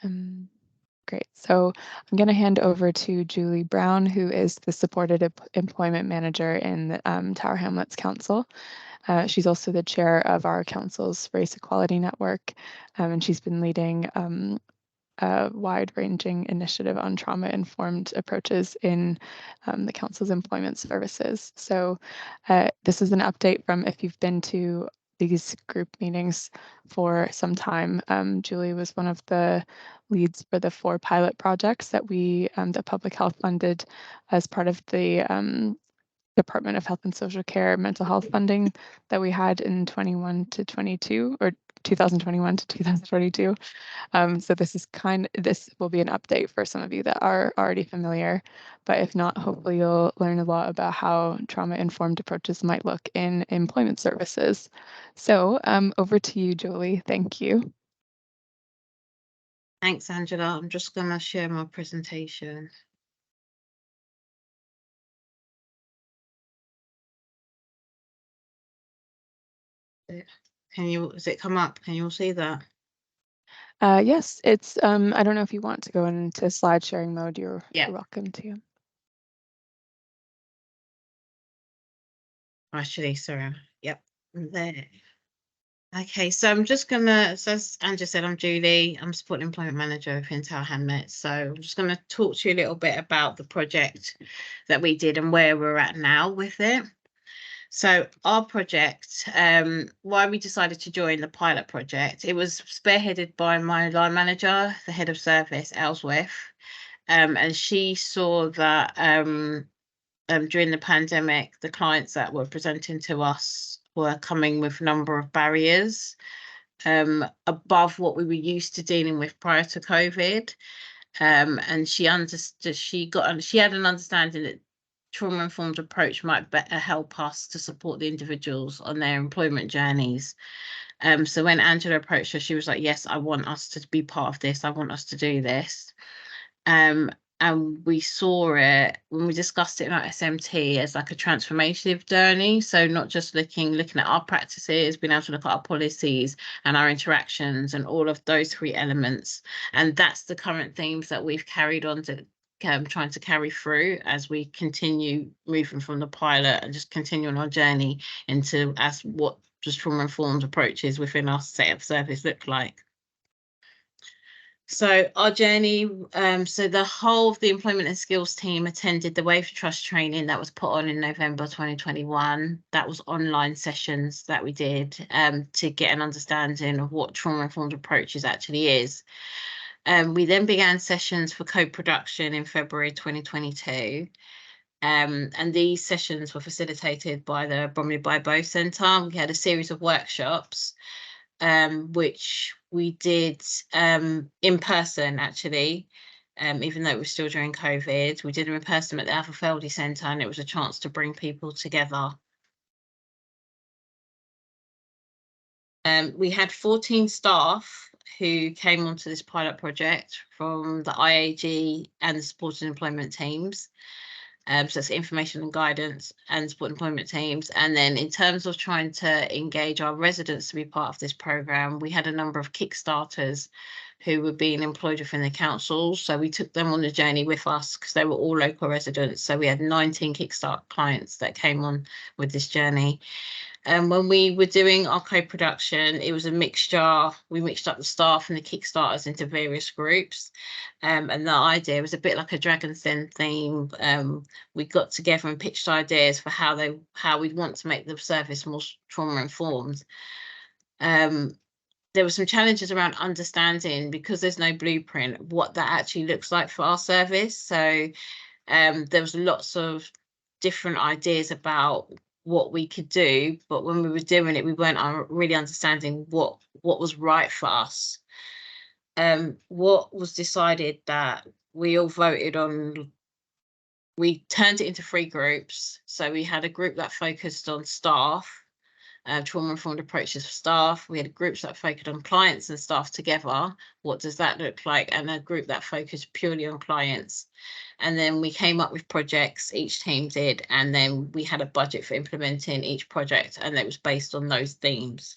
Great. So I'm going to hand over to Julie Browne, who is the Supported Employment Manager in the Tower Hamlets Council. She's also the chair of our council's Race Equality Network, and she's been leading a wide-ranging initiative on trauma-informed approaches in the council's employment services. So this is an update from if you've been to these group meetings for some time. Julie was one of the leads for the 4 pilot projects that the Public Health funded as part of the Department of Health and Social Care mental health funding that we had in 21 to 22 or 2021 to 2022. So this will be an update for some of you that are already familiar, but if not, hopefully you'll learn a lot about how trauma-informed approaches might look in employment services. So over to you, Julie. Thank you. Thanks, Angela. I'm just going to share my presentation. Has it come up? Can you all see that? Yes, it's, I don't know if you want to go into slide sharing mode, you're welcome to. Actually, sorry. Yep, there. Okay, so I'm just gonna, so as Angela said, I'm Julie. I'm Support Employment Manager within Tower Hamlets. So I'm just gonna talk to you a little bit about the project that we did and where we're at now with it. So our project, why we decided to join the pilot project, it was spearheaded by my line manager, the head of service, Ellsworth, and she saw that during the pandemic, the clients that were presenting to us were coming with a number of barriers above what we were used to dealing with prior to COVID. And she understood, she had an understanding that trauma-informed approach might better help us to support the individuals on their employment journeys. So when Angela approached her, she was like, yes, I want us to be part of this. I want us to do this. And we saw it when we discussed it in our SMT as like a transformative journey. So not just looking at our practices, being able to look at our policies and our interactions and all of those 3 elements. And that's the current themes that we've carried on to trying to carry through as we continue moving from the pilot and just continue on our journey into as what just trauma-informed approaches within our set of service look like. So our journey, so the whole of the employment and skills team attended the Wave to Trust training that was put on in November 2021. That was online sessions that we did to get an understanding of what trauma-informed approaches actually is. We then began sessions for co-production in February 2022. And these sessions were facilitated by the Bromley by Bow Centre. We had a series of workshops which we did in person, actually, even though it was still during COVID. We did them in person at the Alpha Feldy Centre, and it was a chance to bring people together. We had 14 staff who came onto this pilot project from the IAG and the supported employment teams. So it's information and guidance and support employment teams. And then in terms of trying to engage our residents to be part of this programme, we had a number of Kickstarters who were being employed within the council. So we took them on the journey with us because they were all local residents. So we had 19 Kickstart clients that came on with this journey. And when we were doing our co-production, it was a mixture. We mixed up the staff and the Kickstarters into various groups. And the idea was a bit like a Dragon's Den theme. We got together and pitched ideas for how we'd want to make the service more trauma-informed. There were some challenges around understanding, because there's no blueprint, what that actually looks like for our service. So there was lots of different ideas about what we could do, but when we were doing it, we weren't really understanding what was right for us. What was decided that we all voted on, we turned it into 3 groups. So we had a group that focused on staff, trauma-informed approaches for staff. We had groups that focused on clients and staff together. What does that look like? And a group that focused purely on clients. And then we came up with projects, each team did, and then we had a budget for implementing each project, and it was based on those themes.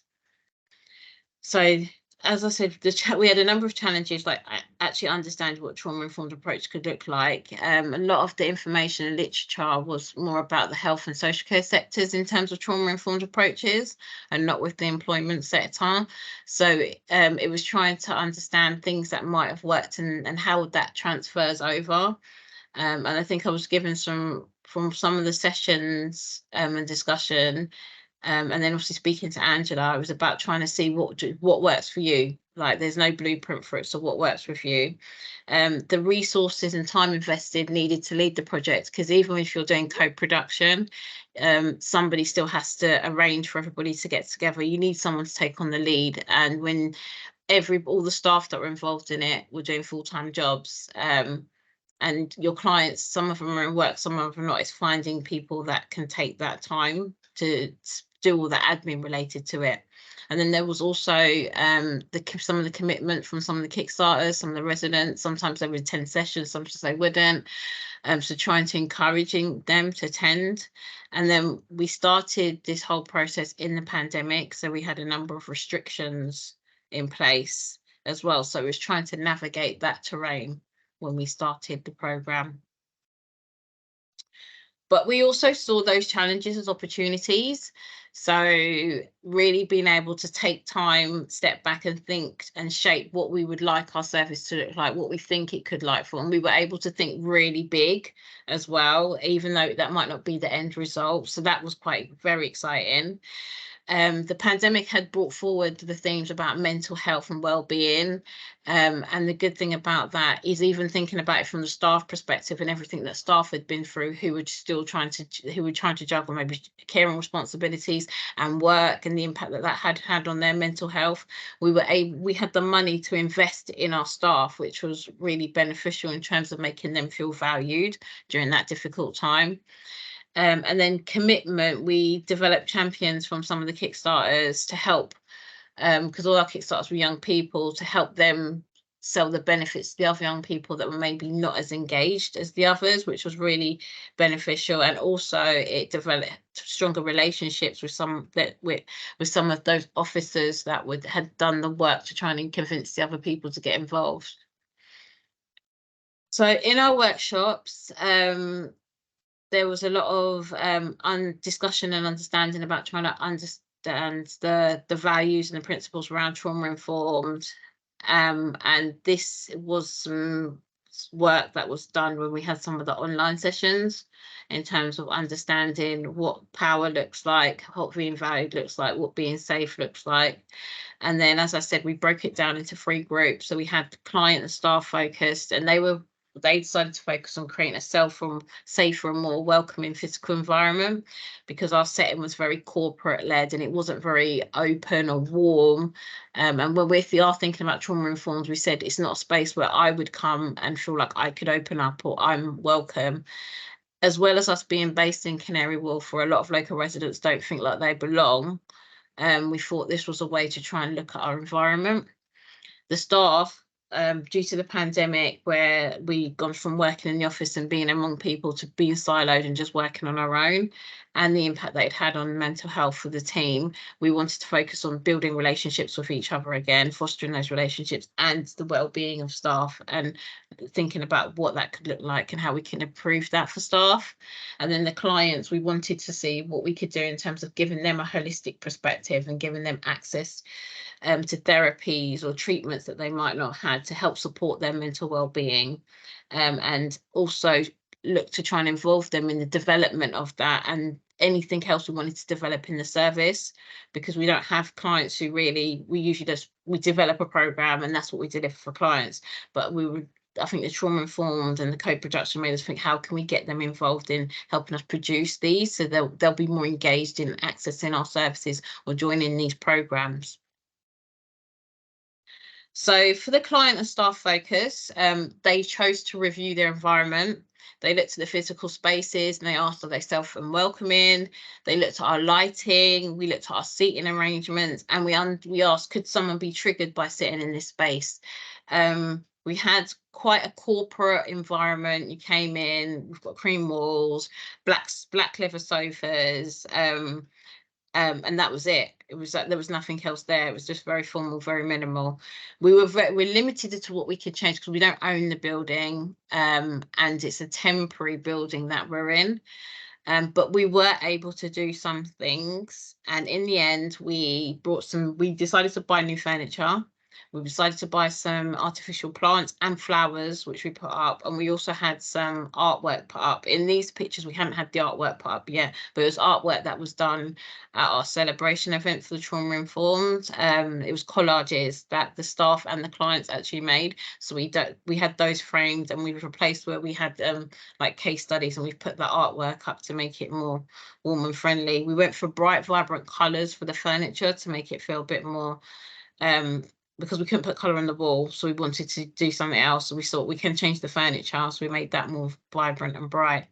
So as I said, we had a number of challenges, like actually understanding what trauma-informed approach could look like. A lot of the information and literature was more about the health and social care sectors in terms of trauma-informed approaches, and not with the employment sector. So it was trying to understand things that might have worked and how that transfers over. And I think I was given some from some of the sessions and discussion. And then obviously speaking to Angela, it was about trying to see what works for you. Like there's no blueprint for it, so what works with you? The resources and time invested needed to lead the project, because even if you're doing co-production, somebody still has to arrange for everybody to get together. You need someone to take on the lead, and when all the staff that were involved in it were doing full-time jobs, and your clients, some of them are in work, some of them are not, it's finding people that can take that time to do all the admin related to it. And then there was also some of the commitment from some of the Kickstarters, some of the residents. Sometimes they would attend sessions, sometimes they wouldn't. So trying to encouraging them to attend. And then we started this whole process in the pandemic, so we had a number of restrictions in place as well. So it was trying to navigate that terrain when we started the program. But we also saw those challenges as opportunities. So really being able to take time, step back and think and shape what we would like our service to look like, what we think it could like for. And we were able to think really big as well, even though that might not be the end result. So that was very exciting. The pandemic had brought forward the themes about mental health and well-being, and the good thing about that is even thinking about it from the staff perspective and everything that staff had been through, who were trying to juggle maybe caring responsibilities and work, and the impact that had on their mental health. We had the money to invest in our staff, which was really beneficial in terms of making them feel valued during that difficult time. And then commitment, we developed champions from some of the Kickstarters to help, because all our Kickstarters were young people, to help them sell the benefits to the other young people that were maybe not as engaged as the others, which was really beneficial. And also it developed stronger relationships with some of those officers that had done the work to try and convince the other people to get involved. So in our workshops, there was a lot of discussion and understanding about trying to understand the values and the principles around trauma-informed. And this was some work that was done when we had some of the online sessions, in terms of understanding what power looks like, what being valued looks like, what being safe looks like. And then, as I said, we broke it down into 3 groups. So we had client and staff focused, and they decided to focus on creating a safer and more welcoming physical environment, because our setting was very corporate led and it wasn't very open or warm. And when we are thinking about trauma informed, we said it's not a space where I would come and feel like I could open up or I'm welcome. As well as us being based in Canary Wharf, where a lot of local residents don't think like they belong, we thought this was a way to try and look at our environment. The staff, due to the pandemic, where we'd gone from working in the office and being among people to being siloed and just working on our own, and the impact that it had on mental health for the team, we wanted to focus on building relationships with each other again, fostering those relationships and the well-being of staff, and thinking about what that could look like and how we can improve that for staff. And then the clients, we wanted to see what we could do in terms of giving them a holistic perspective and giving them access to therapies or treatments that they might not have, to help support their mental well-being, and also look to try and involve them in the development of that and anything else we wanted to develop in the service, because we don't have clients who we usually we develop a program and that's what we deliver for clients. But I think the trauma informed and the co-production made us think, how can we get them involved in helping us produce these, so they'll be more engaged in accessing our services or joining these programs. So for the client and staff focus, they chose to review their environment. They looked at the physical spaces and they asked, are they safe and welcoming? They looked at our lighting, we looked at our seating arrangements, and we asked, could someone be triggered by sitting in this space? We had quite a corporate environment. You came in, we've got cream walls, black leather sofas, and that was it. It was like there was nothing else there. It was just very formal, very minimal. We're limited to what we could change because we don't own the building, and it's a temporary building that we're in. But we were able to do some things, and in the end, we decided to buy new furniture. We decided to buy some artificial plants and flowers, which we put up, and we also had some artwork put up. In these pictures, we hadn't had the artwork put up yet, but it was artwork that was done at our celebration event for the Trauma Informed. It was collages that the staff and the clients actually made. So we had those framed, and we've replaced where we had like case studies, and we've put the artwork up to make it more warm and friendly. We went for bright, vibrant colours for the furniture to make it feel a bit more because we couldn't put colour on the wall, so we wanted to do something else. So we thought we can change the furniture, so we made that more vibrant and bright.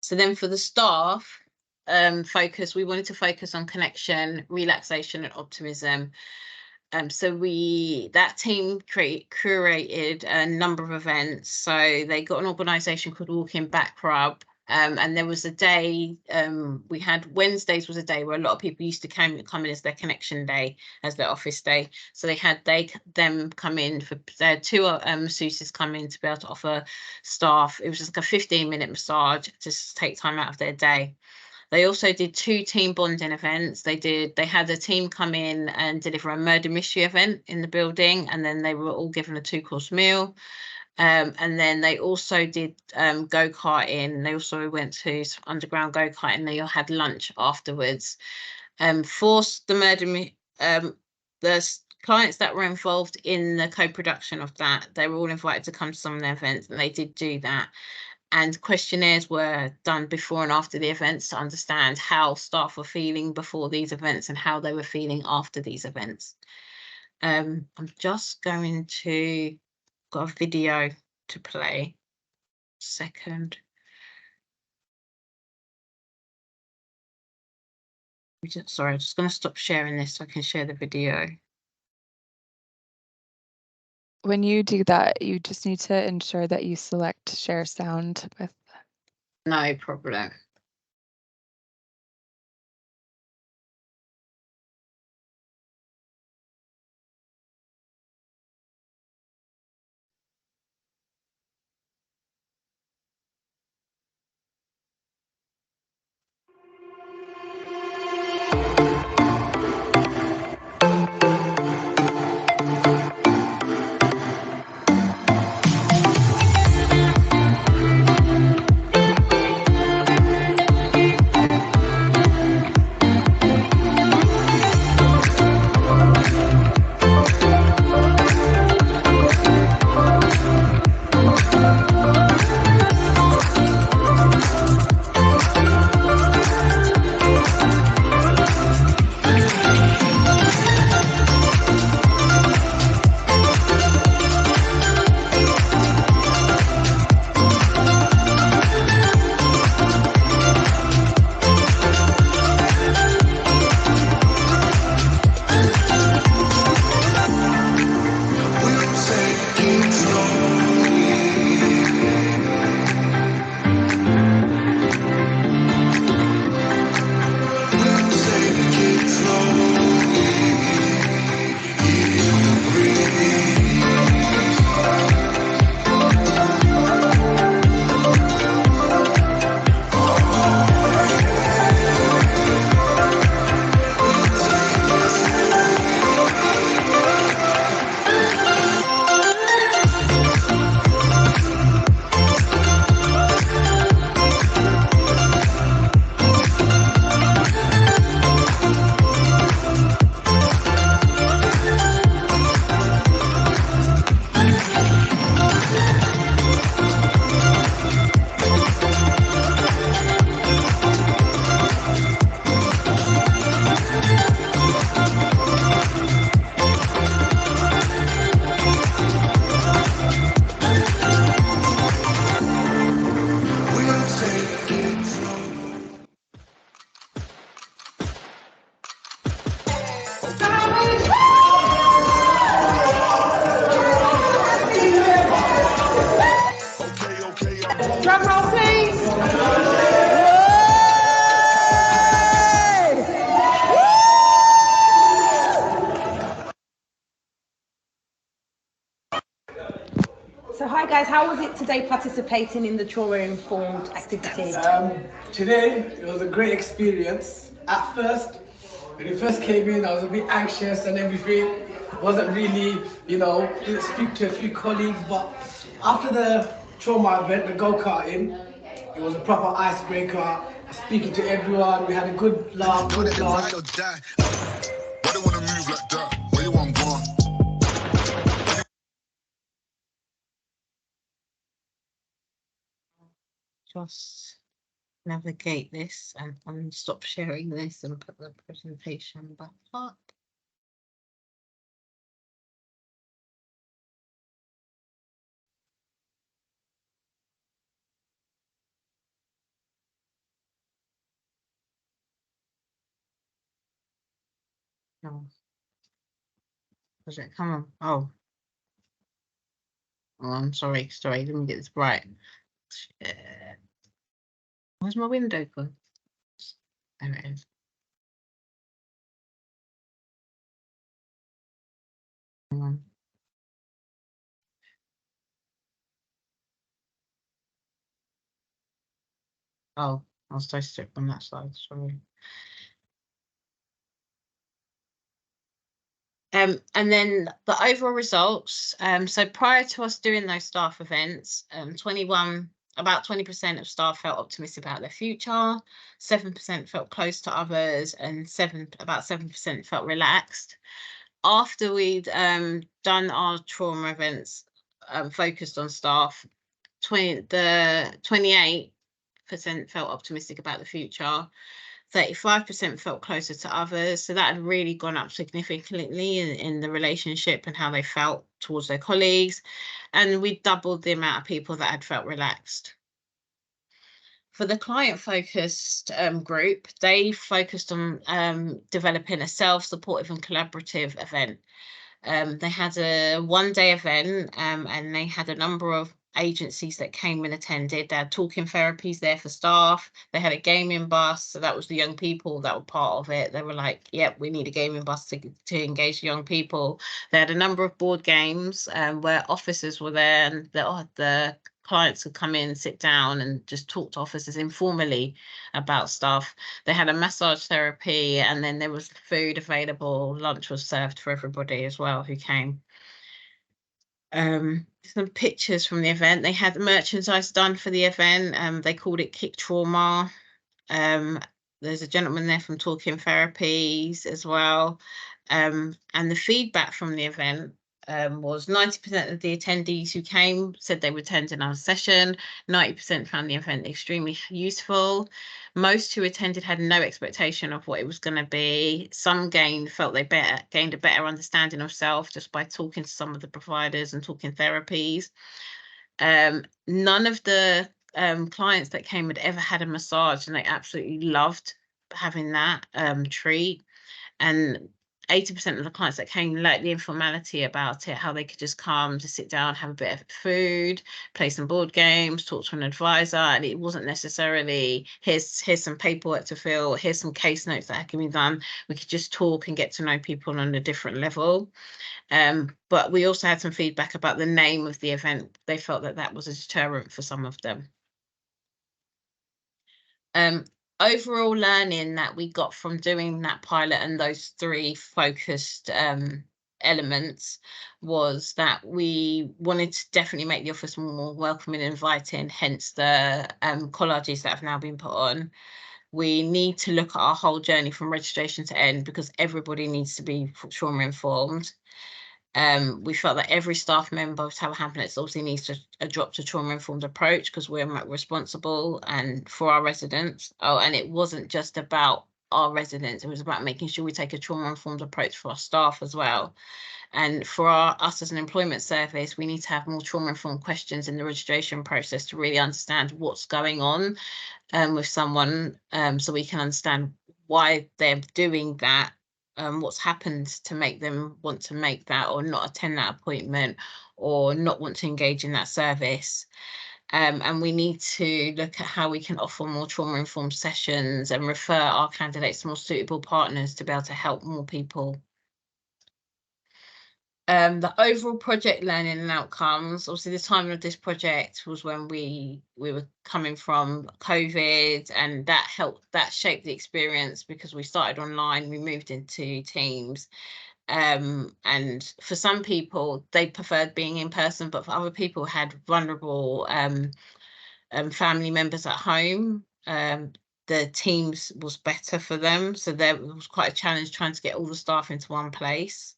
So then for the staff focus, we wanted to focus on connection, relaxation and optimism. So that team curated a number of events. So they got an organisation called Walking Back Rub. And there was a day, we had Wednesdays was a day where a lot of people used to come in as their connection day, as their office day. So they had them come in for two masseuses come in to be able to offer staff. It was just like a 15-minute massage, just take time out of their day. They also did 2 team bonding events. They had a team come in and deliver a murder mystery event in the building, and then they were all given a 2-course meal. And then they also did go-karting. They also went to some underground go-karting. They all had lunch afterwards. For the clients that were involved in the co-production of that, they were all invited to come to some of the events, and they did do that. And questionnaires were done before and after the events to understand how staff were feeling before these events and how they were feeling after these events. I'm just going to got a video to play. Second. Sorry, I'm just going to stop sharing this so I can share the video. When you do that, you just need to ensure that you select share sound with. No problem. guys, how was it today participating in the trauma-informed activities? Today, it was a great experience. At first, when you first came in, I was a bit anxious and everything. Wasn't really, didn't speak to a few colleagues, but after the trauma event, the go-karting, it was a proper icebreaker. Speaking to everyone, we had a good laugh, good laugh. Why do you wanna move like that? Where you want gone? Just navigate this and stop sharing this and put the presentation back up. No. Does it come on? Oh. Oh, I'm sorry. Let me get this right. Where's my window gone? There it is. Hang on. Oh, I was supposed to on that side, sorry. And then the overall results. So prior to us doing those staff events, about 20% of staff felt optimistic about their future, 7% felt close to others, and about 7% felt relaxed. After we'd done our trauma events focused on staff, 28% felt optimistic about the future, 35% felt closer to others. So that had really gone up significantly in the relationship and how they felt towards their colleagues. And we doubled the amount of people that had felt relaxed. For the client-focused group, they focused on developing a self-supportive and collaborative event. They had a one-day event and they had a number of agencies that came and attended. They had talking therapies there for staff. They had a gaming bus. So that was the young people that were part of it. They were like, yep, we need a gaming bus to engage young people. They had a number of board games where officers were there and the clients could come in, sit down and just talk to officers informally about stuff. They had a massage therapy and then there was food available. Lunch was served for everybody as well who came. Some pictures from the event. They had merchandise done for the event. They called it Kick Trauma. There's a gentleman there from Talking Therapies as well. And the feedback from the event was 90% of the attendees who came said they would attend another session. 90% found the event extremely useful. Most who attended had no expectation of what it was going to be. Some felt they gained a better understanding of self just by talking to some of the providers and talking therapies. None of the clients that came had ever had a massage, and they absolutely loved having that treat. And 80% of the clients that came liked the informality about it, how they could just come to sit down, have a bit of food, play some board games, talk to an advisor, and it wasn't necessarily here's some paperwork to fill, here's some case notes that can be done. We could just talk and get to know people on a different level. But we also had some feedback about the name of the event. They felt that was a deterrent for some of them. Overall learning that we got from doing that pilot and those three focused elements was that we wanted to definitely make the office more welcoming and inviting, hence the collages that have now been put on. We need to look at our whole journey from registration to end because everybody needs to be trauma informed. We felt that every staff member of Tower Hamlets obviously needs to adopt a trauma-informed approach because we're responsible and for our residents. Oh, and it wasn't just about our residents, it was about making sure we take a trauma-informed approach for our staff as well. And for us as an employment service, we need to have more trauma-informed questions in the registration process to really understand what's going on with someone so we can understand why they're doing that. What's happened to make them want to make that or not attend that appointment or not want to engage in that service. And we need to look at how we can offer more trauma-informed sessions and refer our candidates to more suitable partners to be able to help more people. The overall project learning and outcomes, obviously the timing of this project was when we were coming from COVID, and that shaped the experience because we started online, we moved into Teams. And for some people, they preferred being in person, but for other people had vulnerable family members at home. The Teams was better for them. So there was quite a challenge trying to get all the staff into one place.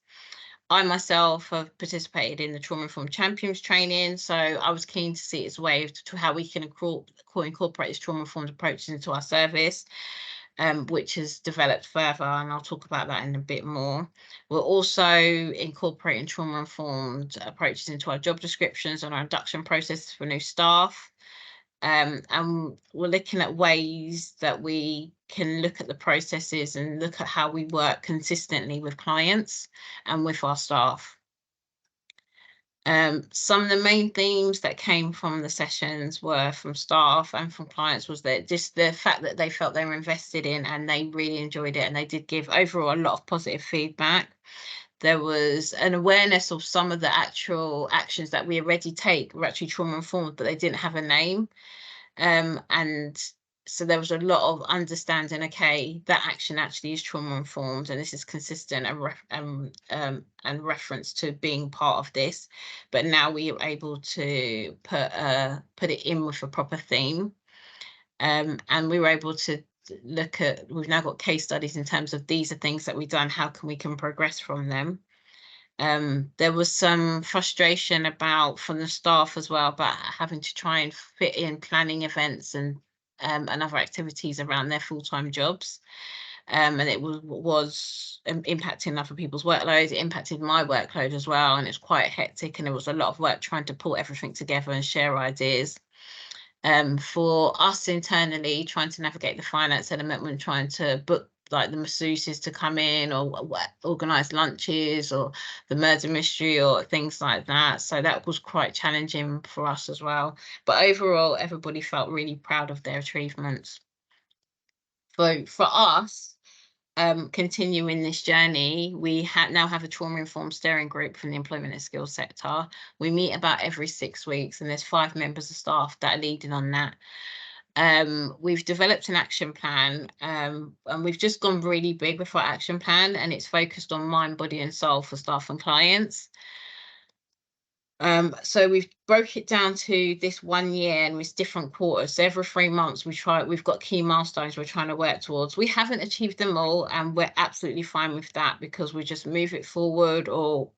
I myself have participated in the Trauma Informed Champions training, so I was keen to see its way to how we can incorporate this trauma informed approaches into our service, which has developed further, and I'll talk about that in a bit more. We're also incorporating trauma informed approaches into our job descriptions and our induction processes for new staff. And we're looking at ways that we can look at the processes and look at how we work consistently with clients and with our staff. Some of the main themes that came from the sessions were from staff and from clients was that just the fact that they felt they were invested in and they really enjoyed it, and they did give overall a lot of positive feedback. There was an awareness of some of the actual actions that we already take were actually trauma informed, but they didn't have a name. And so there was a lot of understanding, okay, that action actually is trauma informed, and this is consistent and reference to being part of this. But now we are able to put it in with a proper theme. And we were able to look at, we've now got case studies in terms of these are things that we've done, how can we progress from them. There was some frustration from the staff as well about having to try and fit in planning events and other activities around their full-time jobs. And it was impacting other people's workloads. It impacted my workload as well, and it's quite hectic, and it was a lot of work trying to pull everything together and share ideas. For us internally, trying to navigate the finance element when trying to book like the masseuses to come in or organise lunches or the murder mystery or things like that. So that was quite challenging for us as well. But overall, everybody felt really proud of their achievements. So for us, continuing this journey, we now have a trauma-informed steering group from the employment and skills sector. We meet about every 6 weeks, and there's 5 members of staff that are leading on that. We've developed an action plan, and we've just gone really big with our action plan, and it's focused on mind, body and soul for staff and clients. So we've broke it down to this 1 year and with different quarters. So every 3 months we've got key milestones we're trying to work towards. We haven't achieved them all, and we're absolutely fine with that because we just move it forward, or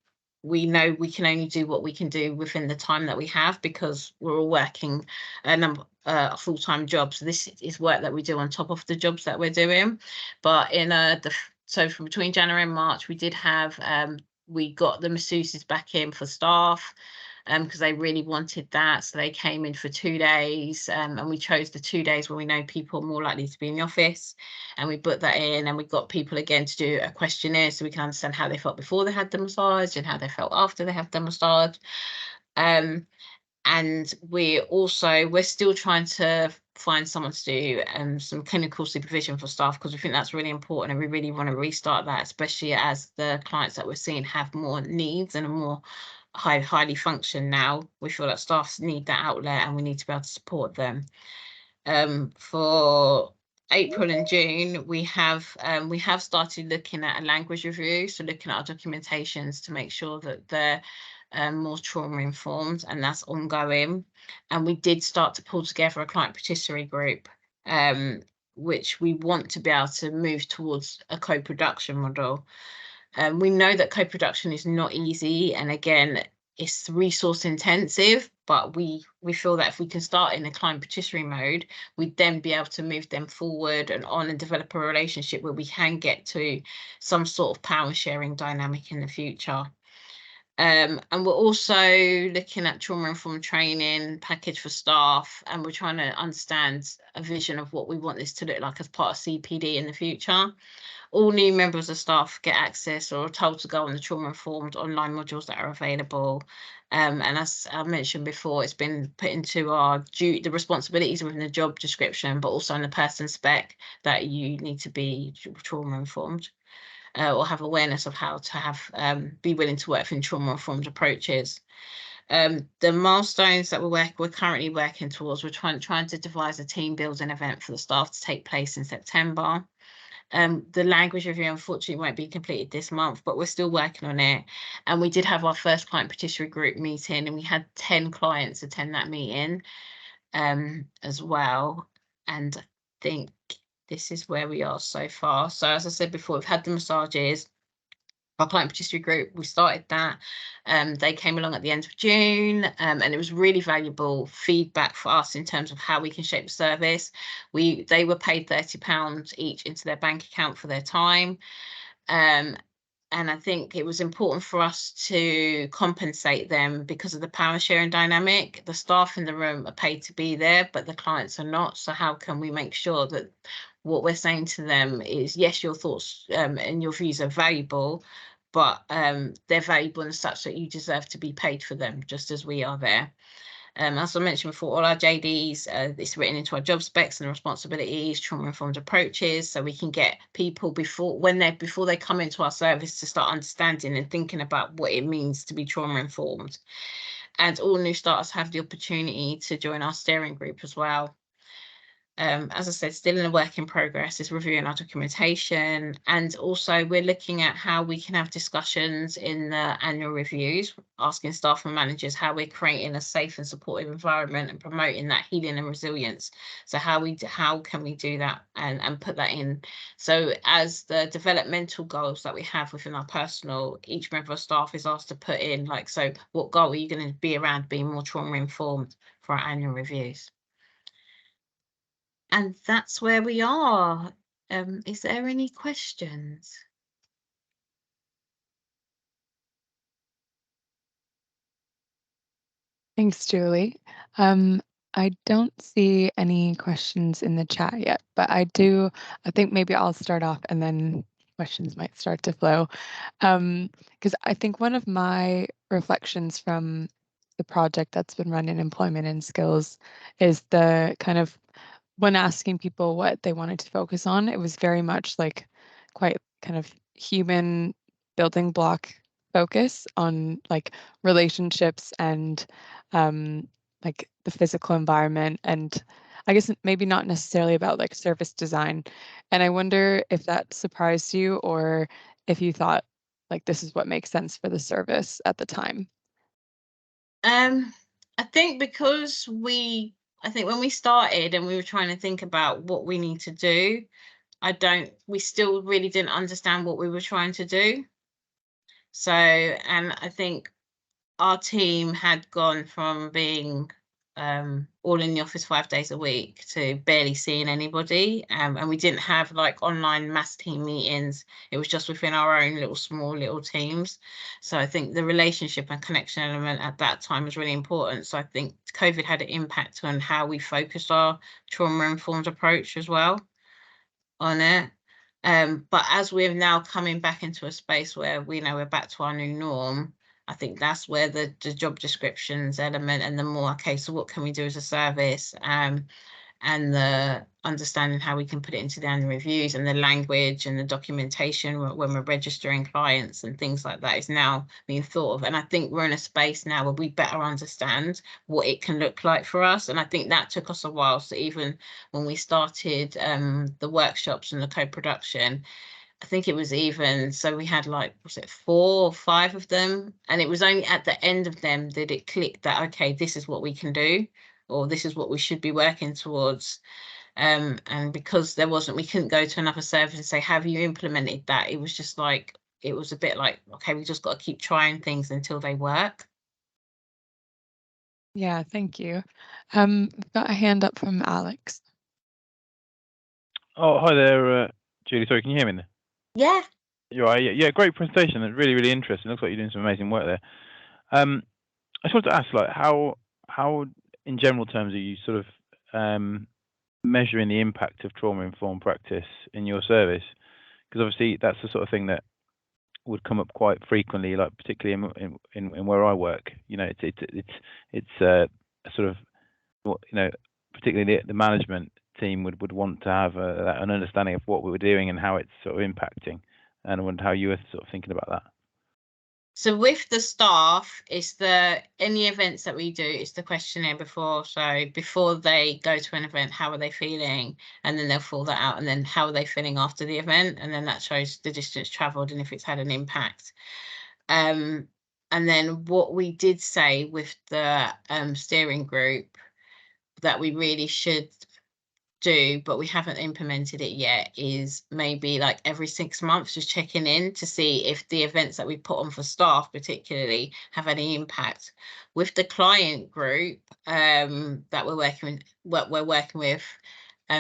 we know we can only do what we can do within the time that we have because we're all working a full-time job. So this is work that we do on top of the jobs that we're doing. But so from between January and March, we did have we got the masseuses back in for staff because they really wanted that. So they came in for 2 days, and we chose the 2 days where we know people are more likely to be in the office, and we put that in, and we got people again to do a questionnaire so we can understand how they felt before they had the massage and how they felt after they had the massage. And we're still trying to find someone to do some clinical supervision for staff because we think that's really important, and we really want to restart that, especially as the clients that we're seeing have more needs and are more highly function now. We feel that staff need that outlet, and we need to be able to support them. For April and June, we have started looking at a language review, so looking at our documentations to make sure that they're more trauma informed, and that's ongoing. And we did start to pull together a client patisserie group, which we want to be able to move towards a co-production model. We know that co-production is not easy, and again, it's resource intensive, but we feel that if we can start in a client patisserie mode, we'd then be able to move them forward and on and develop a relationship where we can get to some sort of power sharing dynamic in the future. And we're also looking at trauma-informed training package for staff, and we're trying to understand a vision of what we want this to look like as part of CPD in the future. All new members of staff get access or are told to go on the trauma-informed online modules that are available. And as I mentioned before, it's been put into the responsibilities within the job description, but also in the person spec that you need to be trauma-informed. or have awareness of how to have be willing to work in trauma-informed approaches. The milestones that we're currently working towards, we're trying to devise a team building event for the staff to take place in September. The language review unfortunately won't be completed this month, but we're still working on it. And we did have our first client petitionary group meeting, and we had 10 clients attend that meeting as well. And I think this is where we are so far. So as I said before, we've had the massages. Our client petitionary group, we started that. They came along at the end of June, and it was really valuable feedback for us in terms of how we can shape the service. They were paid £30 each into their bank account for their time. And I think it was important for us to compensate them because of the power sharing dynamic. The staff in the room are paid to be there, but the clients are not. So how can we make sure that what we're saying to them is, yes, your thoughts and your views are valuable, but they're valuable in such that you deserve to be paid for them, just as we are there. As I mentioned before, all our JDs, it's written into our job specs and responsibilities, trauma-informed approaches, so we can get people before they come into our service to start understanding and thinking about what it means to be trauma-informed. And all new starters have the opportunity to join our steering group as well. As I said, still in a work in progress is reviewing our documentation, and also we're looking at how we can have discussions in the annual reviews, asking staff and managers how we're creating a safe and supportive environment and promoting that healing and resilience. So how can we do that and put that in? So as the developmental goals that we have within our personal, each member of staff is asked to put in, like, so what goal are you going to be around being more trauma informed for our annual reviews? And that's where we are. Is there any questions? Thanks, Julie. I don't see any questions in the chat yet, but I think maybe I'll start off and then questions might start to flow. Because I think one of my reflections from the project that's been run in employment and skills is the kind of, when asking people what they wanted to focus on, it was very much like quite kind of human building block focus on like relationships and like the physical environment, and I guess maybe not necessarily about like service design. And I wonder if that surprised you or if you thought like this is what makes sense for the service at the time. I think when we started and we were trying to think about what we need to do, we still really didn't understand what we were trying to do. So, and I think our team had gone from being all in the office 5 days a week to barely seeing anybody, and we didn't have like online mass team meetings. It was just within our own small little teams. So I think the relationship and connection element at that time was really important. So I think COVID had an impact on how we focused our trauma-informed approach as well on it. But as we're now coming back into a space where we know we're back to our new norm, I think that's where the job descriptions element and the more, okay, so what can we do as a service, and the understanding how we can put it into the annual reviews and the language and the documentation when we're registering clients and things like that is now being thought of. And I think we're in a space now where we better understand what it can look like for us. And I think that took us a while. So even when we started the workshops and the co-production, I think it was even, so we had like, was it 4 or 5 of them? And it was only at the end of them that it clicked that, okay, this is what we can do, or this is what we should be working towards. And because we couldn't go to another service and say, have you implemented that? It was just like, it was a bit like, okay, we just got to keep trying things until they work. Yeah, thank you. We've got a hand up from Alex. Oh, hi there, Julie. Sorry, can you hear me? Yeah. You're right. Yeah, great presentation. It's really, really interesting. Looks like you're doing some amazing work there. I just wanted to ask, like, how in general terms are you sort of measuring the impact of trauma-informed practice in your service? Because obviously that's the sort of thing that would come up quite frequently, like particularly in where I work. You know, it's sort of what, you know, particularly the management team would want to have an understanding of what we were doing and how it's sort of impacting. And I wondered how you were sort of thinking about that. So with the staff, it's any events that we do, it's the questionnaire before. So before they go to an event, how are they feeling? And then they'll fill that out. And then how are they feeling after the event? And then that shows the distance traveled and if it's had an impact. And then what we did say with the steering group that we really should do, but we haven't implemented it yet, is maybe like every 6 months just checking in to see if the events that we put on for staff particularly have any impact. With the client group that we're working with,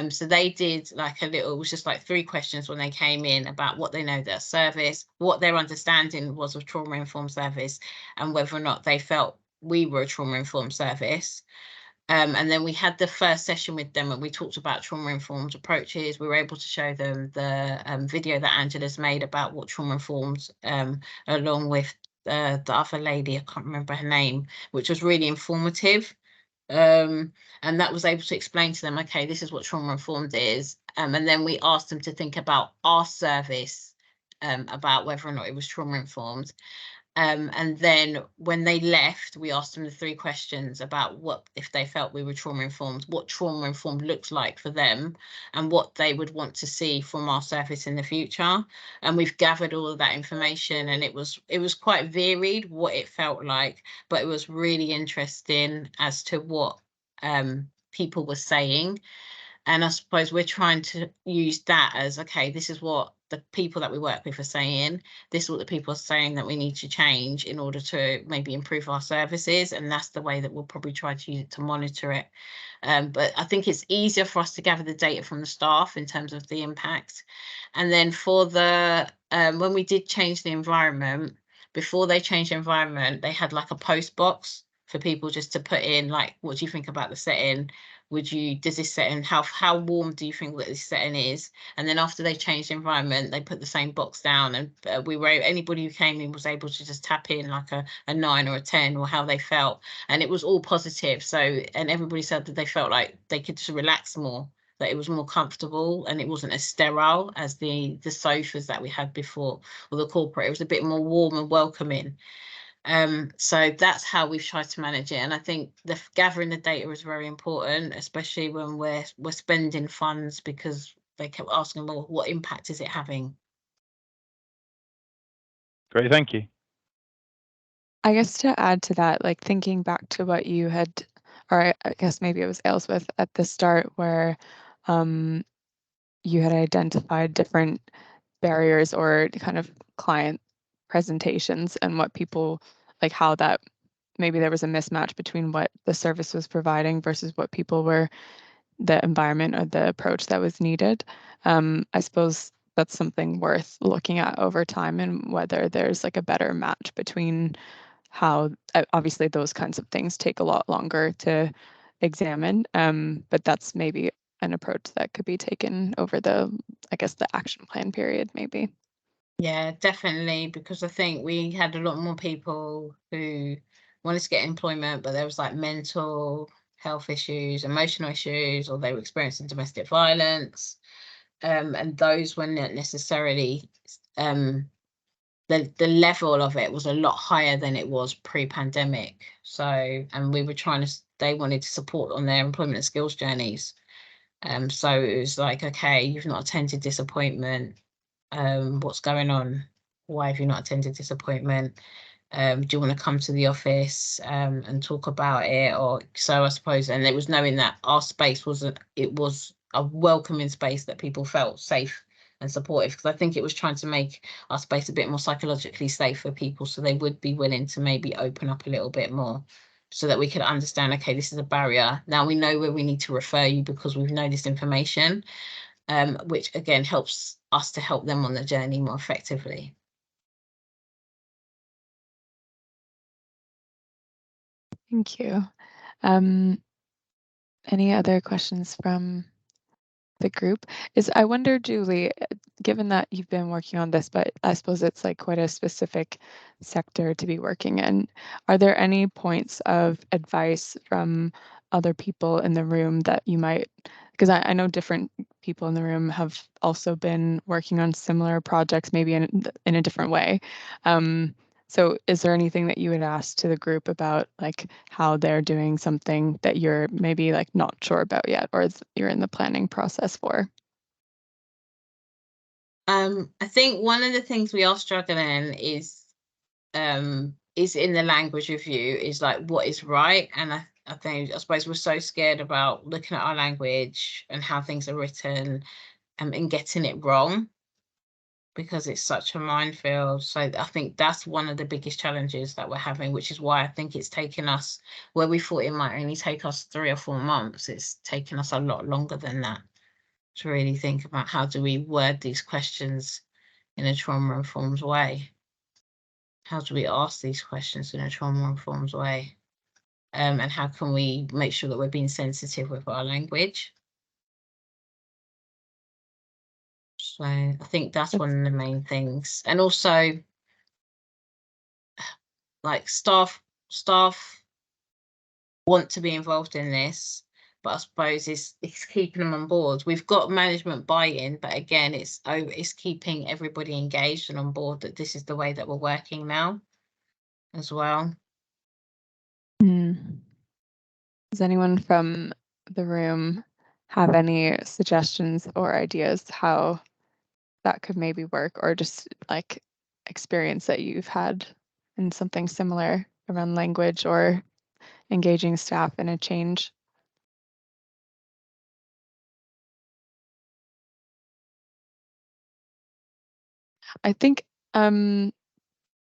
so they did like it was just like 3 questions when they came in about what they know their service, what their understanding was of trauma-informed service, and whether or not they felt we were a trauma-informed service. And then we had the first session with them and we talked about trauma-informed approaches. We were able to show them the video that Angela's made about what trauma-informed, along with the other lady, I can't remember her name, which was really informative. And that was able to explain to them, okay, this is what trauma-informed is. And then we asked them to think about our service, about whether or not it was trauma-informed. And then when they left, we asked them the 3 questions about what, if they felt we were trauma-informed, what trauma-informed looks like for them, and what they would want to see from our service in the future. And we've gathered all of that information, and it was quite varied what it felt like, but it was really interesting as to what people were saying. And I suppose we're trying to use that as, okay, this is what the people that we work with are saying. This is what the people are saying that we need to change in order to maybe improve our services. And that's the way that we'll probably try to use it to monitor it. But I think it's easier for us to gather the data from the staff in terms of the impact. And then for the, when we did change the environment, before they changed the environment, they had like a post box for people just to put in, like, what do you think about the setting? Does this setting, how warm do you think that this setting is? And then after they changed the environment, they put the same box down, and anybody who came in was able to just tap in like a 9 or a 10 or how they felt, and it was all positive. So, and everybody said that they felt like they could just relax more, that it was more comfortable and it wasn't as sterile as the sofas that we had before, or the corporate. It was a bit more warm and welcoming. So that's how we've tried to manage it. And I think gathering the data is very important, especially when we're spending funds, because they kept asking, well, what impact is it having? Great, thank you. I guess to add to that, like thinking back to what you had, or I guess maybe it was Aylesworth at the start, where you had identified different barriers or kind of client presentations and what people, like how that maybe there was a mismatch between what the service was providing versus what people were, the environment or the approach that was needed. I suppose that's something worth looking at over time, and whether there's like a better match between how, obviously those kinds of things take a lot longer to examine, but that's maybe an approach that could be taken over the, I guess, the action plan period maybe. Yeah, definitely, because I think we had a lot more people who wanted to get employment, but there was like mental health issues, emotional issues, or they were experiencing domestic violence. And those were not necessarily, the level of it was a lot higher than it was pre-pandemic. So, and we were they wanted to support on their employment and skills journeys. So it was like, okay, you've not attended this appointment. What's going on? Why have you not attended this appointment? Do you want to come to the office and talk about it? Or so I suppose, and it was knowing that our space was a welcoming space that people felt safe and supportive, because I think it was trying to make our space a bit more psychologically safe for people, so they would be willing to maybe open up a little bit more, so that we could understand, okay, this is a barrier. Now we know where we need to refer you because we've known this information, which again helps us to help them on the journey more effectively. Thank you. Any other questions from the group? I wonder, Julie, given that you've been working on this, but I suppose it's like quite a specific sector to be working in, are there any points of advice from other people in the room that you might because I know different people in the room have also been working on similar projects, maybe in a different way. So is there anything that you would ask to the group about like how they're doing something that you're maybe like not sure about yet, or you're in the planning process for? I think one of the things we are struggling is in the language review is like what is right, and I suppose we're so scared about looking at our language and how things are written and getting it wrong because it's such a minefield. So I think that's one of the biggest challenges that we're having, which is why I think it's taken us, where we thought it might only take us 3 or 4 months, it's taken us a lot longer than that to really think about how do we word these questions in a trauma-informed way. How do we ask these questions in a trauma-informed way? And how can we make sure that we're being sensitive with our language? So I think that's one of the main things. And also, like staff want to be involved in this, but I suppose it's keeping them on board. We've got management buy-in, but again, it's keeping everybody engaged and on board that this is the way that we're working now as well. Does anyone from the room have any suggestions or ideas how that could maybe work, or just like experience that you've had in something similar around language or engaging staff in a change? I think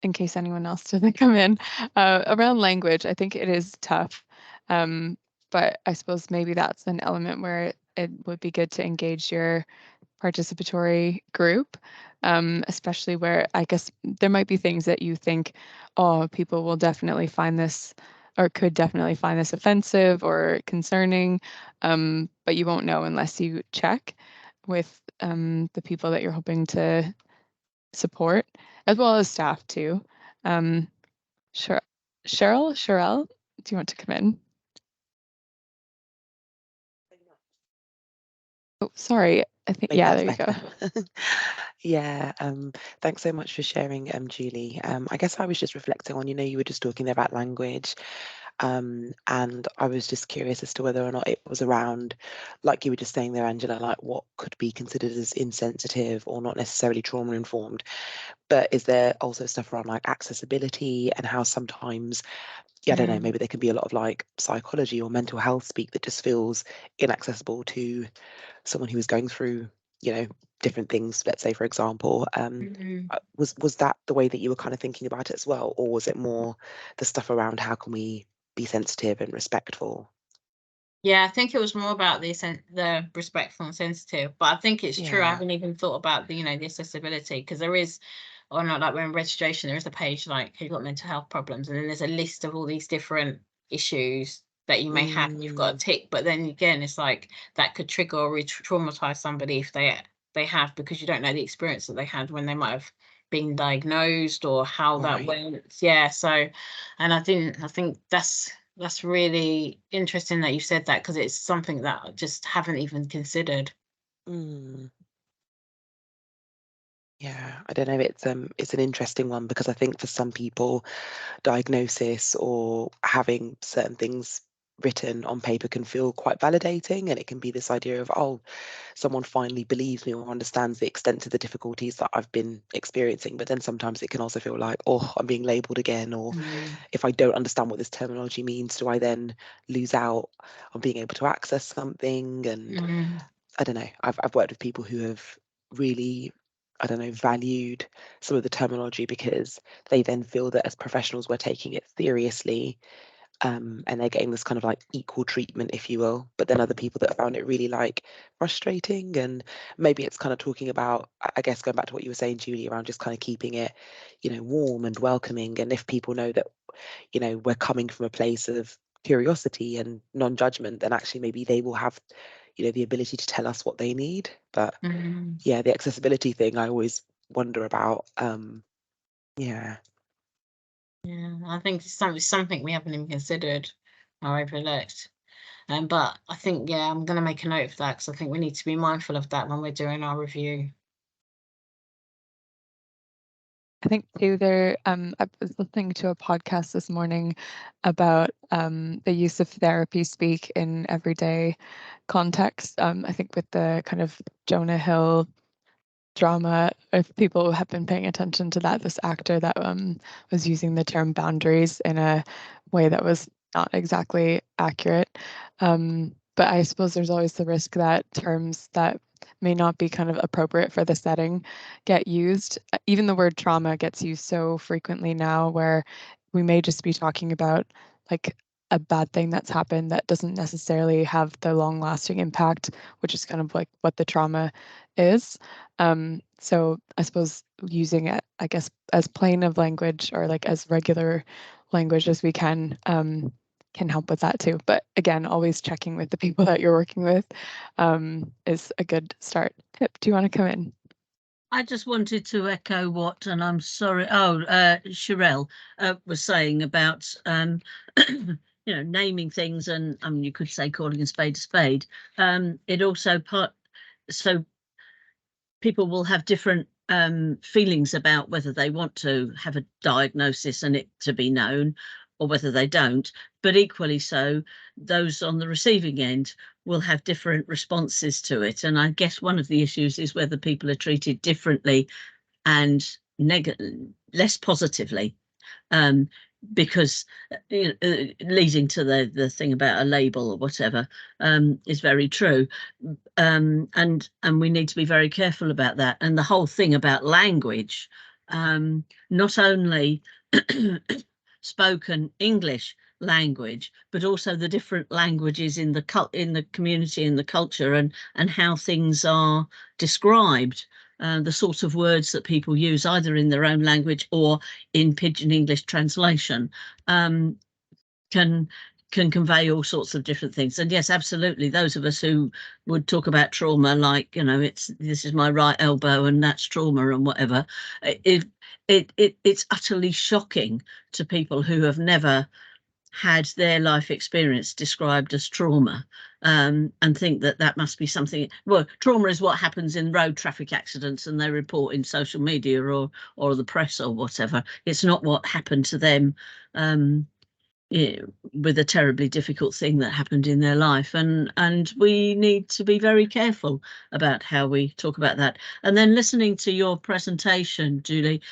in case anyone else doesn't come in, around language, I think it is tough. But I suppose maybe that's an element where it would be good to engage your participatory group, especially where I guess there might be things that you think, oh, people will definitely find this or could definitely find this offensive or concerning, but you won't know unless you check with the people that you're hoping to support, as well as staff too. Sure. Sherelle, do you want to come in? Oh, sorry. I think, Maybe yeah, that's there you go. better. Yeah, thanks so much for sharing, Julie. I guess I was just reflecting on, you were just talking there about language, and I was just curious as to whether or not it was around, like you were just saying there, Angela, like what could be considered as insensitive or not necessarily trauma informed, but is there also stuff around like accessibility and how sometimes, I don't know, maybe there can be a lot of like psychology or mental health speak that just feels inaccessible to someone who is going through, different things, let's say, for example. Was that the way that you were kind of thinking about it as well, or was it more the stuff around how can we be sensitive and respectful? Yeah, I think it was more about the respectful and sensitive, but I think it's true. I Yeah. haven't even thought about the accessibility, because there is, or not, like when registration, there is a page like you've got mental health problems, and then there's a list of all these different issues that you may have, and you've got to tick. But then again, it's like that could trigger or traumatize somebody if they have, because you don't know the experience that they had when they might have been diagnosed or how that Right. went. Yeah. So, and I think that's really interesting that you said that, because it's something that I just haven't even considered. Mm. Yeah, I don't know. It's an interesting one because I think for some people, diagnosis or having certain things written on paper can feel quite validating, and it can be this idea of, oh, someone finally believes me or understands the extent of the difficulties that I've been experiencing. But then sometimes it can also feel like, oh, I'm being labeled again, or if I don't understand what this terminology means, do I then lose out on being able to access something? And I don't know, I've worked with people who have really, I don't know, valued some of the terminology because they then feel that as professionals we're taking it seriously, and they're getting this kind of like equal treatment, if you will. But then other people that found it really like frustrating, and maybe it's kind of talking about, I guess, going back to what you were saying, Julie, around just kind of keeping it, warm and welcoming. And if people know that, we're coming from a place of curiosity and non-judgment, then actually maybe they will have, the ability to tell us what they need. But yeah, the accessibility thing I always wonder about. Yeah. Yeah, I think it's something we haven't even considered or overlooked. But I think, yeah, I'm going to make a note of that because I think we need to be mindful of that when we're doing our review. I think too I was listening to a podcast this morning about the use of therapy speak in everyday context. I think with the kind of Jonah Hill drama, if people have been paying attention to that, this actor that was using the term boundaries in a way that was not exactly accurate. But I suppose there's always the risk that terms that may not be kind of appropriate for the setting get used. Even the word trauma gets used so frequently now where we may just be talking about like a bad thing that's happened that doesn't necessarily have the long lasting impact, which is kind of like what the trauma is. So I suppose using it, I guess, as plain of language or like as regular language as we can help with that too. But again, always checking with the people that you're working with is a good start. Pip, do you want to come in? I just wanted to echo what, and I'm sorry, Sherelle was saying about, naming things, and you could say calling a spade. It also so people will have different feelings about whether they want to have a diagnosis and it to be known or whether they don't. But equally so, those on the receiving end will have different responses to it. And I guess one of the issues is whether people are treated differently and less positively. Because leading to the thing about a label or whatever is very true, and we need to be very careful about that. And the whole thing about language, not only spoken English language, but also the different languages in the community, in the culture, and how things are described. The sorts of words that people use either in their own language or in Pidgin English translation can convey all sorts of different things. And yes, absolutely, those of us who would talk about trauma like, this is my right elbow and that's trauma and whatever, it's utterly shocking to people who have never had their life experience described as trauma, and think that must be something. Well, trauma is what happens in road traffic accidents and they report in social media or the press or whatever. It's not what happened to them with a terribly difficult thing that happened in their life, and we need to be very careful about how we talk about that. And then listening to your presentation, Julie,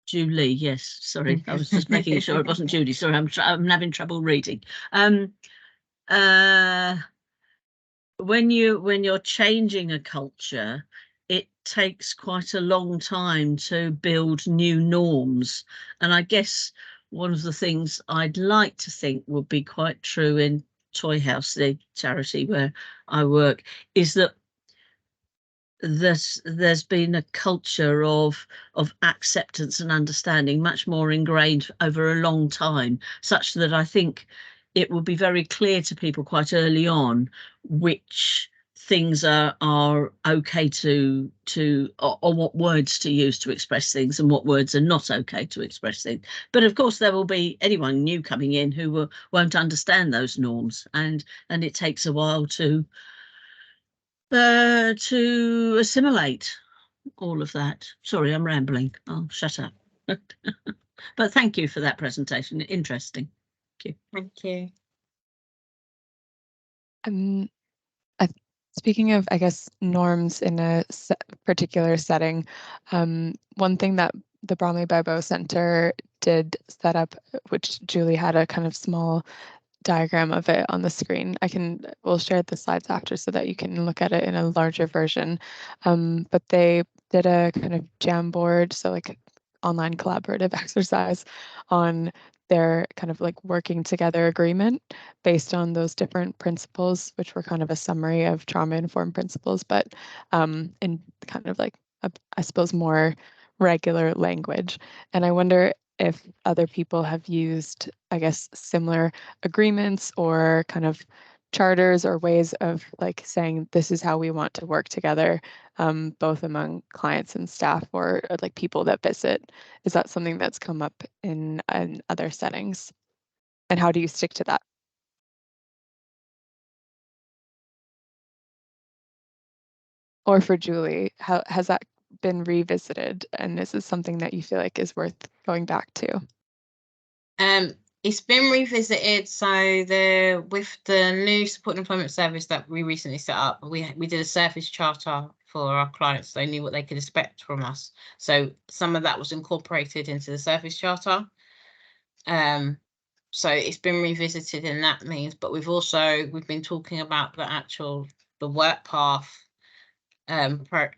Julie, yes, sorry, I was just making sure it wasn't Judy. Sorry, I'm having trouble reading. When you're changing a culture, it takes quite a long time to build new norms. And I guess one of the things I'd like to think would be quite true in Toy House, the charity where I work, is that there's been a culture of acceptance and understanding much more ingrained over a long time, such that I think it will be very clear to people quite early on which things are okay to or what words to use to express things and what words are not okay to express things. But of course there will be anyone new coming in who won't understand those norms, and it takes a while to assimilate all of that. Sorry, I'm rambling. I'll shut up. But thank you for that presentation. Interesting. Thank you. Thank you. Speaking of, I guess, norms in a particular setting, one thing that the Bromley Bibo Center did set up, which Julie had a kind of small diagram of it on the screen. We'll share the slides after so that you can look at it in a larger version. But they did a kind of Jamboard, so like online collaborative exercise on their kind of like working together agreement based on those different principles, which were kind of a summary of trauma-informed principles, but in kind of like, I suppose, more regular language. And I wonder if other people have used, I guess, similar agreements or kind of charters or ways of like saying this is how we want to work together, both among clients and staff or like people that visit. Is that something that's come up in other settings? And how do you stick to that? or for Julie, how has that been revisited? And is this something that you feel like is worth going back to? It's been revisited. So with the new support and employment service that we recently set up, we did a service charter for our clients. So they knew what they could expect from us. So some of that was incorporated into the service charter. So it's been revisited in that means, but we've been talking about the work path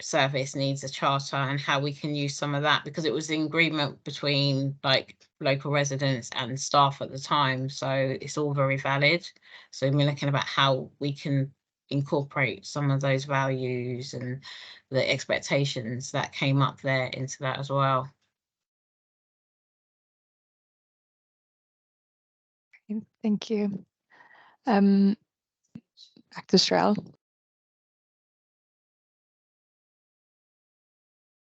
service needs a charter and how we can use some of that, because it was the agreement between like local residents and staff at the time. So it's all very valid. So we're looking about how we can incorporate some of those values and the expectations that came up there into that as well. Thank you. Back to Shrell.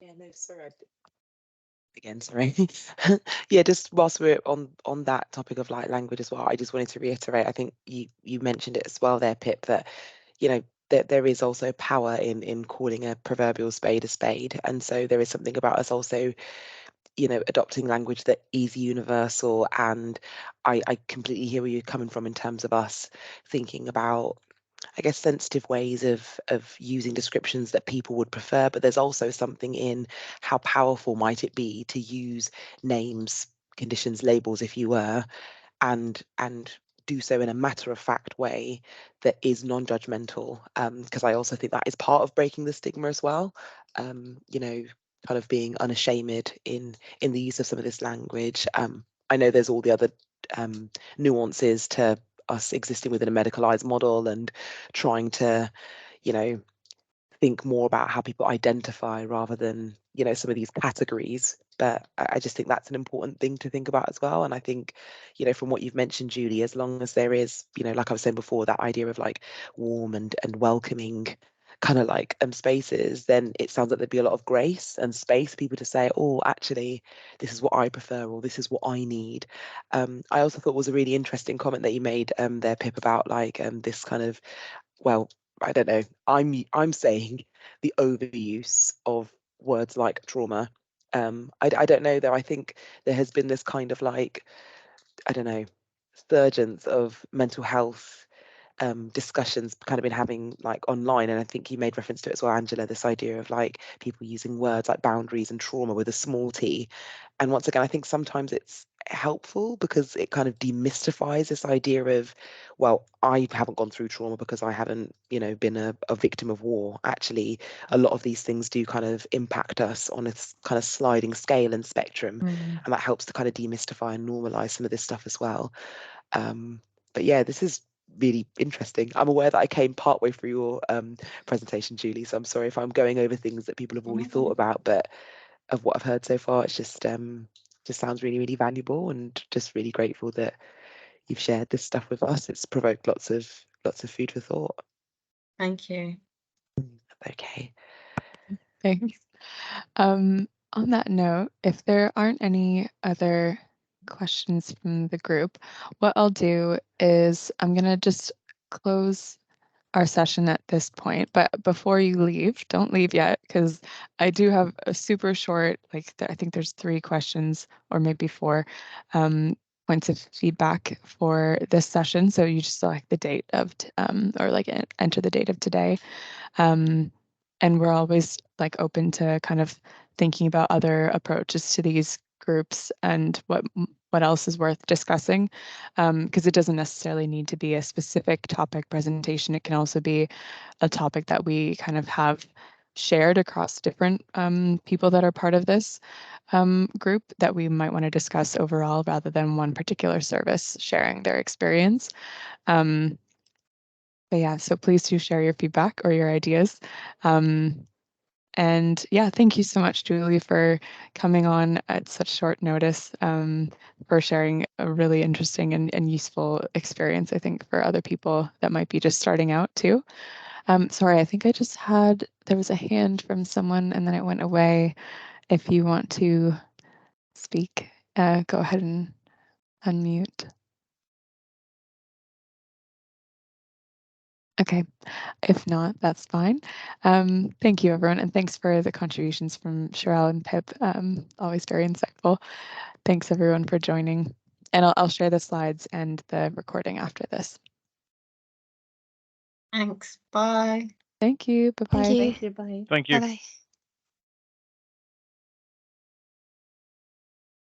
Yeah, no, sorry. Again, sorry. Yeah, just whilst we're on that topic of like language as well, I just wanted to reiterate, I think you mentioned it as well there, Pip, that, you know, there is also power in calling a proverbial spade a spade. And so there is something about us also, you know, adopting language that is universal. And I completely hear where you're coming from in terms of us thinking about, I guess, sensitive ways of using descriptions that people would prefer, but there's also something in how powerful might it be to use names, conditions, labels, if you were, and do so in a matter-of-fact way that is non-judgmental, because I also think that is part of breaking the stigma as well. You know, kind of being unashamed in the use of some of this language. I know there's all the other nuances to us existing within a medicalized model and trying to, you know, think more about how people identify rather than, you know, some of these categories. But I just think that's an important thing to think about as well. And I think, you know, from what you've mentioned, Julie, as long as there is, you know, like I was saying before, that idea of like warm and welcoming kind of like spaces, then it sounds like there'd be a lot of grace and space for people to say, oh, actually, this is what I prefer, or this is what I need. I also thought was a really interesting comment that you made there, Pip, about like this kind of, well, I don't know, I'm saying the overuse of words like trauma. I don't know though. I think there has been this kind of like, I don't know, surgence of mental health discussions kind of been having like online, and I think you made reference to it as well, Angela, this idea of like people using words like boundaries and trauma with a small t. And once again, I think sometimes it's helpful because it kind of demystifies this idea of, well, I haven't gone through trauma because I haven't, you know, been a victim of war. Actually, a lot of these things do kind of impact us on a kind of sliding scale and spectrum, and that helps to kind of demystify and normalize some of this stuff as well. But yeah, this is really interesting. I'm aware that I came partway through your presentation, Julie, so I'm sorry if I'm going over things that people have already thought about, but of what I've heard so far, it's just sounds really, really valuable, and just really grateful that you've shared this stuff with us. It's provoked lots of food for thought. Thank you. Okay. Thanks. On that note, if there aren't any other questions from the group, what I'll do is I'm going to just close our session at this point. But before you leave, don't leave yet, because I do have a super short, like I think there's 3 questions or maybe 4 points of feedback for this session. So you just select the date of, or like enter the date of today. And we're always like open to kind of thinking about other approaches to these groups and what else is worth discussing, because it doesn't necessarily need to be a specific topic presentation. It can also be a topic that we kind of have shared across different people that are part of this group that we might want to discuss overall rather than one particular service sharing their experience. But yeah, so please do share your feedback or your ideas. And yeah, thank you so much, Julie, for coming on at such short notice, for sharing a really interesting and useful experience, I think, for other people that might be just starting out too. Sorry, I think there was a hand from someone and then it went away. If you want to speak, go ahead and unmute. Okay, if not, that's fine. Thank you, everyone, and thanks for the contributions from Sherelle and Pip. Always very insightful. Thanks, everyone, for joining. And I'll share the slides and the recording after this. Thanks. Bye. Thank you. Bye-bye. Thank you. Thank you. Bye. Thank you. Bye bye.